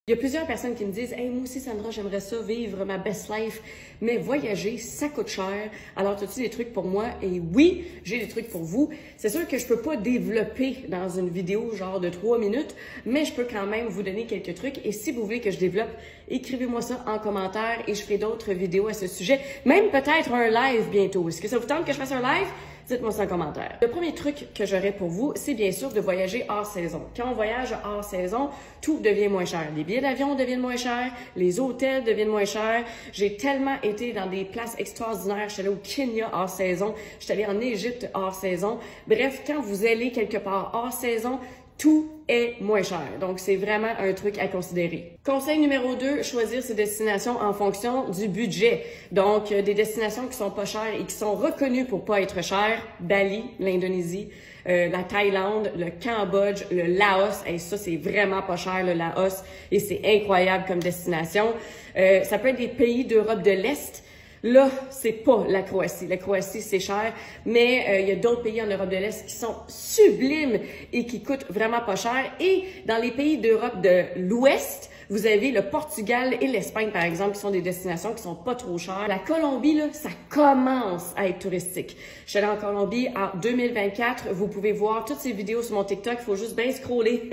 Il y a plusieurs personnes qui me disent « Hey, moi aussi, Sandra, j'aimerais ça, vivre ma best life, mais voyager, ça coûte cher. Alors, as-tu des trucs pour moi? » Et oui, j'ai des trucs pour vous. C'est sûr que je peux pas développer dans une vidéo genre de 3 minutes, mais je peux quand même vous donner quelques trucs. Et si vous voulez que je développe, écrivez-moi ça en commentaire et je ferai d'autres vidéos à ce sujet. Même peut-être un live bientôt. Est-ce que ça vous tente que je fasse un live? Dites-moi ça en commentaire. Le premier truc que j'aurais pour vous, c'est bien sûr de voyager hors saison. Quand on voyage hors saison, tout devient moins cher. Les billets d'avion deviennent moins chers, les hôtels deviennent moins chers. J'ai tellement été dans des places extraordinaires. Je suis allée au Kenya hors saison, je suis allée en Égypte hors saison. Bref, quand vous allez quelque part hors saison, tout est moins cher. Donc, c'est vraiment un truc à considérer. Conseil numéro 2, choisir ses destinations en fonction du budget. Donc, des destinations qui sont pas chères et qui sont reconnues pour pas être chères. Bali, l'Indonésie, la Thaïlande, le Cambodge, le Laos. Et ça, c'est vraiment pas cher, le Laos. Et c'est incroyable comme destination. Ça peut être des pays d'Europe de l'Est. Là, c'est pas la Croatie. La Croatie, c'est cher, mais il y a d'autres pays en Europe de l'Est qui sont sublimes et qui coûtent vraiment pas cher. Et dans les pays d'Europe de l'Ouest, vous avez le Portugal et l'Espagne, par exemple, qui sont des destinations qui sont pas trop chères. La Colombie, là, ça commence à être touristique. Je suis allée en Colombie en 2024. Vous pouvez voir toutes ces vidéos sur mon TikTok. Il faut juste bien scroller.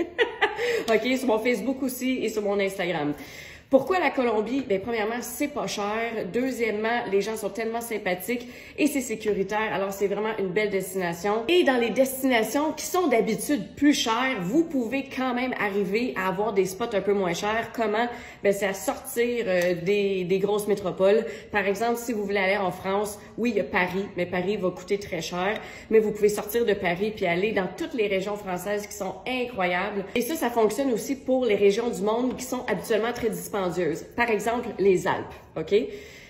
OK, sur mon Facebook aussi et sur mon Instagram. Pourquoi la Colombie? Bien, premièrement, c'est pas cher. Deuxièmement, les gens sont tellement sympathiques et c'est sécuritaire. Alors, c'est vraiment une belle destination. Et dans les destinations qui sont d'habitude plus chères, vous pouvez quand même arriver à avoir des spots un peu moins chers. Comment? Bien, c'est à sortir des grosses métropoles. Par exemple, si vous voulez aller en France, oui, il y a Paris, mais Paris va coûter très cher. Mais vous pouvez sortir de Paris puis aller dans toutes les régions françaises qui sont incroyables. Et ça fonctionne aussi pour les régions du monde qui sont habituellement très dispendeuses. Par exemple, les Alpes, OK?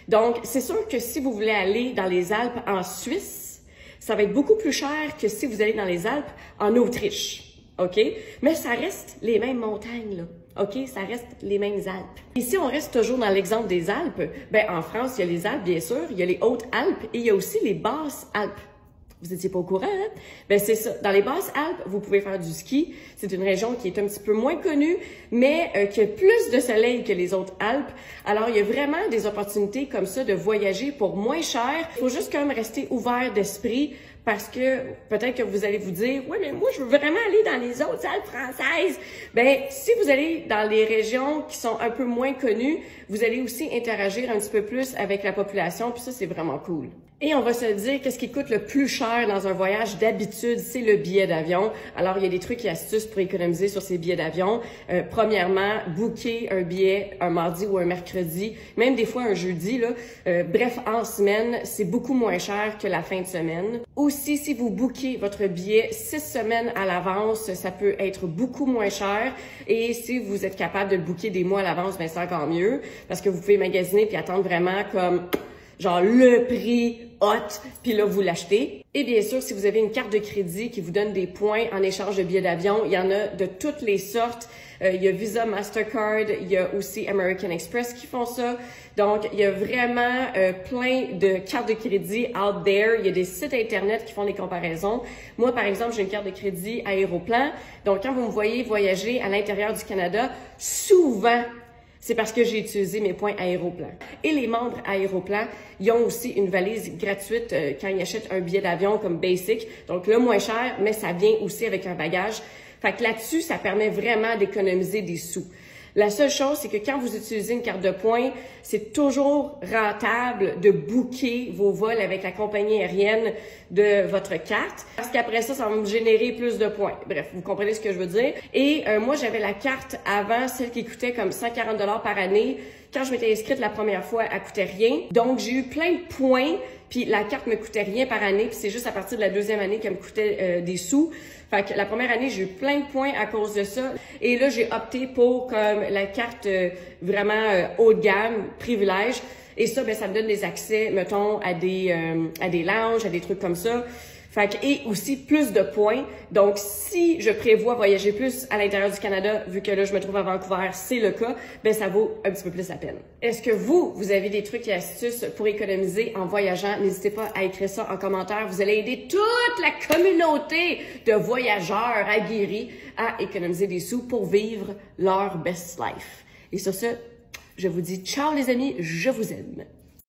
Donc, c'est sûr que si vous voulez aller dans les Alpes en Suisse, ça va être beaucoup plus cher que si vous allez dans les Alpes en Autriche, OK? Mais ça reste les mêmes montagnes, là. OK? Ça reste les mêmes Alpes. Et si on reste toujours dans l'exemple des Alpes, ben en France, il y a les Alpes, bien sûr, il y a les Hautes-Alpes et il y a aussi les Basses-Alpes. Vous étiez pas au courant, hein? Ben, c'est ça. Dans les Basses-Alpes, vous pouvez faire du ski. C'est une région qui est un petit peu moins connue, mais qui a plus de soleil que les autres Alpes. Alors, il y a vraiment des opportunités comme ça de voyager pour moins cher. Il faut juste quand même rester ouvert d'esprit parce que peut-être que vous allez vous dire « Oui, mais moi, je veux vraiment aller dans les autres Alpes françaises. » Ben, si vous allez dans les régions qui sont un peu moins connues, vous allez aussi interagir un petit peu plus avec la population, puis ça, c'est vraiment cool. Et on va se dire qu'est-ce qui coûte le plus cher dans un voyage d'habitude, c'est le billet d'avion. Alors, il y a des trucs et astuces pour économiser sur ces billets d'avion. Premièrement, booker un billet un mardi ou un mercredi, même des fois un jeudi, là. Bref, en semaine, c'est beaucoup moins cher que la fin de semaine. Aussi, si vous bookez votre billet 6 semaines à l'avance, ça peut être beaucoup moins cher. Et si vous êtes capable de le booker des mois à l'avance, ben c'est encore mieux parce que vous pouvez magasiner puis attendre vraiment comme genre le prix hot, puis là, vous l'achetez. Et bien sûr, si vous avez une carte de crédit qui vous donne des points en échange de billets d'avion, il y en a de toutes les sortes. Il y a Visa, Mastercard, il y a aussi American Express qui font ça. Donc, il y a vraiment plein de cartes de crédit out there. Il y a des sites Internet qui font des comparaisons. Moi, par exemple, j'ai une carte de crédit Aéroplan. Donc, quand vous me voyez voyager à l'intérieur du Canada, souvent, c'est parce que j'ai utilisé mes points Aéroplan. Et les membres Aéroplan, ils ont aussi une valise gratuite quand ils achètent un billet d'avion comme Basic. Donc le moins cher, mais ça vient aussi avec un bagage. Fait que là-dessus, ça permet vraiment d'économiser des sous. La seule chose, c'est que quand vous utilisez une carte de points, c'est toujours rentable de booker vos vols avec la compagnie aérienne de votre carte, parce qu'après ça, ça va me générer plus de points. Bref, vous comprenez ce que je veux dire. Et moi, j'avais la carte avant, celle qui coûtait comme 140 $ par année. Quand je m'étais inscrite la première fois, elle coûtait rien. Donc, j'ai eu plein de points, puis la carte me coûtait rien par année, puis c'est juste à partir de la deuxième année qu'elle me coûtait des sous. Fait que la première année, j'ai eu plein de points à cause de ça. Et là, j'ai opté pour comme la carte vraiment haut de gamme, privilège. Et ça, ben, ça me donne des accès, mettons, à des lounges, à des trucs comme ça. Fait que, et aussi plus de points. Donc, si je prévois voyager plus à l'intérieur du Canada, vu que là, je me trouve à Vancouver, c'est le cas, ben ça vaut un petit peu plus la peine. Est-ce que vous avez des trucs et astuces pour économiser en voyageant? N'hésitez pas à écrire ça en commentaire. Vous allez aider toute la communauté de voyageurs aguerris à économiser des sous pour vivre leur best life. Et sur ce, je vous dis ciao les amis, je vous aime.